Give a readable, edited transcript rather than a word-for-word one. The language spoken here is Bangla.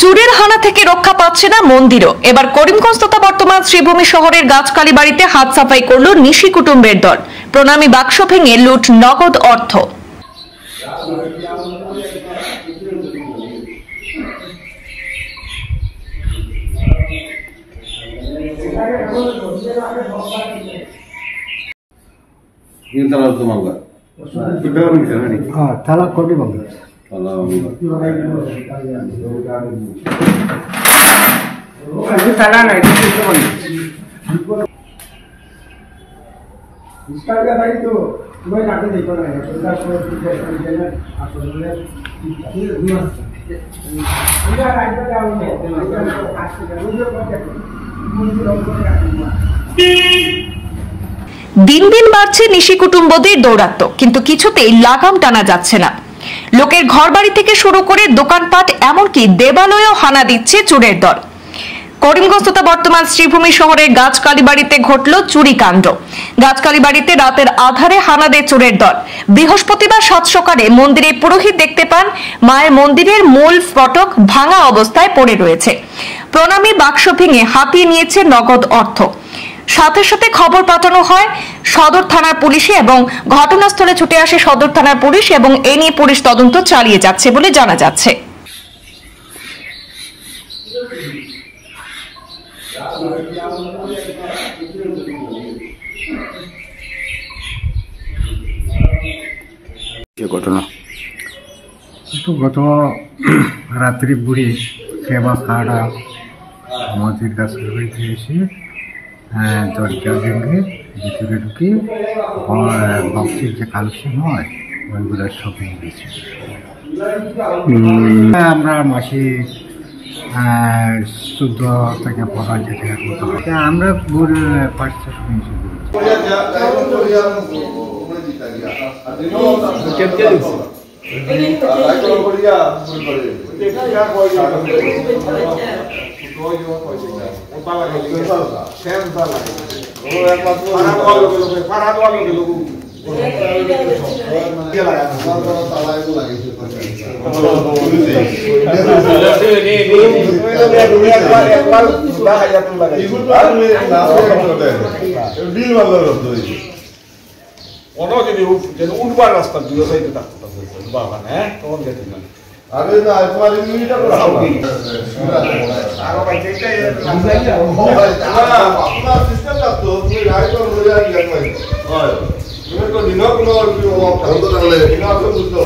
চুরের হানা থেকে রক্ষা পাচ্ছে না মন্দিরও। এবার করিমগঞ্জ তথা বর্তমান শ্রীভূমি শহরের গাছকালী বাড়িতে হাত সাফাই করল নিশি কুটুম্বের দল। প্রণামী বাক্স ভেঙে লুট নগদ অর্থ। দিন দিন বাড়ছে নিশি কুটুম্বদের দৌরাত্ম্য, কিন্তু কিছুতেই লাগাম টানা যাচ্ছে না। লোকের ঘর বাড়ি থেকে শুরু করে দোকানপাট এমনকি দেবালয়েও হানা দিচ্ছে চোরের দল। করিমগঞ্জ তথা বর্তমান শ্রীভূমি শহরের গাছকালী বাড়িতে ঘটল চুরি কাণ্ড। গাছকালী বাড়িতে রাতের আধারে হানা দেয় চোরের দল। বৃহস্পতিবার সাত সকালে মন্দিরে পুরোহিত দেখতে পান মায়ের মন্দিরের মূল ফটক ভাঙা অবস্থায় পড়ে রয়েছে। প্রণামী বাক্স ভেঙে হাতিয়ে নিয়েছে নগদ অর্থ। সাথে সাথে খবর পাঠানো হয় সদর থানার পুলিশে এবং ঘটনাস্থলে ছুটে আসে সদর থানার পুলিশ এবং এ নিয়ে পুলিশ তদন্ত চালিয়ে যাচ্ছে বলে জানা যাচ্ছে। গত রাত্রি বুড়ি সেবা খাড়া আমাদের গাছের বাড়িতে এসে দরজা ভেঙে ভিতরে ঢুকে বক্সের যে কালেকশন হয় ওইগুলো সব ভেঙে গেছে। আমরা মাসে 14 থেকে 15,000 টাকার মতো হয়। আমরা পুরো 500 উঠবার রাস্তা দুটো সাইডে থাকতো বাগান, হ্যাঁ তখন যেতে না। আরে না তোমার ইউনিটটা করা হবে আরো ভাই যেটা আপনার সিস্টেম লাগতো তুমি রাইট অন করে আর ইয়া হয় তুমি তো দিনও কোনো অপশন তো তাহলে দিনও অপশন বুঝতো।